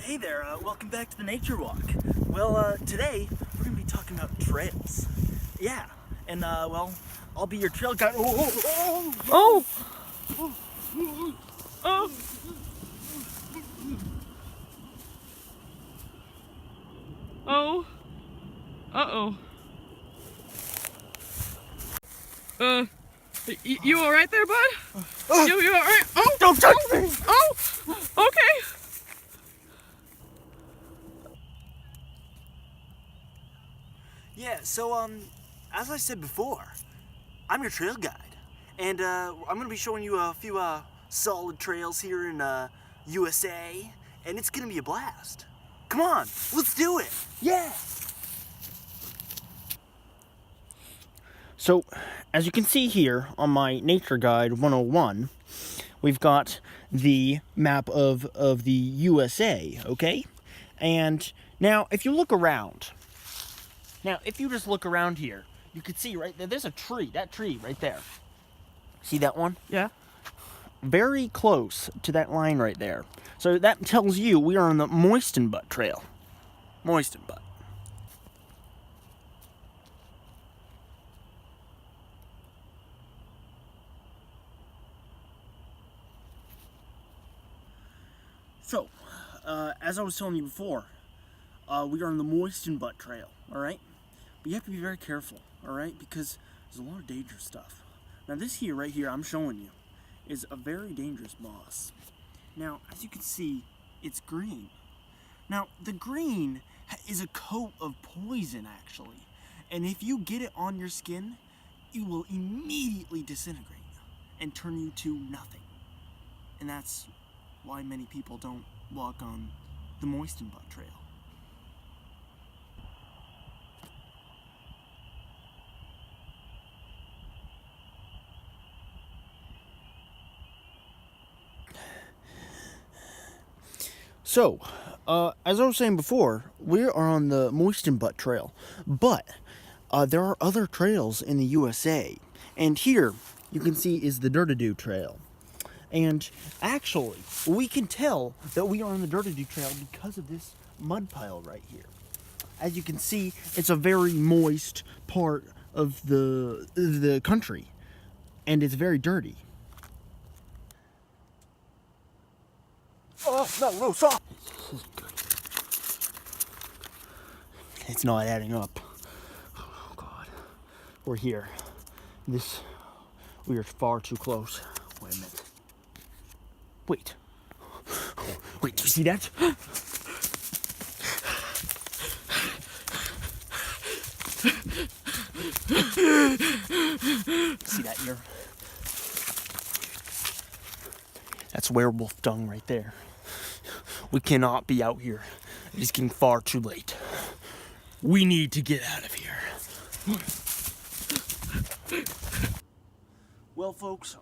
Hey there, welcome back to the Nature Walk. Well, today we're going to be talking about trails. Yeah, and, I'll be your trail guide. Oh! Oh! Oh! Uh-oh. You alright there, bud? You alright? Oh! Don't touch me! Oh! Okay. Yeah, so, as I said before, I'm your trail guide. And, I'm going to be showing you a few, solid trails here in, USA. And it's going to be a blast. Come on, let's do it! Yeah! So, as you can see here on my Nature Guide 101, we've got the map of the USA, okay? And now, if you look around, if you just look around here, you can see right there, there's a tree, that tree right there. See that one? Yeah. Very close to that line right there. So that tells you we are on the Moisten Butt Trail. Moisten Butt. So, as I was telling you before, we are on the Moisten Butt Trail, alright? But you have to be very careful, alright? Because there's a lot of dangerous stuff. Now this here, right here, I'm showing you, is a very dangerous moss. Now, as you can see, it's green. Now, the green is a coat of poison, actually. And if you get it on your skin, it will immediately disintegrate and turn you to nothing. And that's why many people don't walk on the Moisten Butt Trail. So, as I was saying before, we are on the Moisten Butt Trail, but there are other trails in the USA. And here, you can see, is the Dirty-Doo Trail. And actually, we can tell that we are on the Dirty-Doo Trail because of this mud pile right here. As you can see, it's a very moist part of the country, and it's very dirty. Oh, no, stop! It's not adding up. Oh, God. We're here. We are far too close. Wait a minute. Wait, do you see that? See that here? That's werewolf dung right there. We cannot be out here. It is getting far too late. We need to get out of here. Well, folks,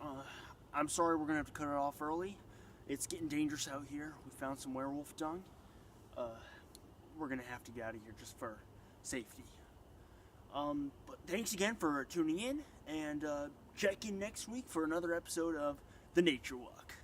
I'm sorry we're gonna have to cut it off early. It's getting dangerous out here. We found some werewolf dung. We're gonna have to get out of here just for safety. But thanks again for tuning in, and check in next week for another episode of The Nature Walk.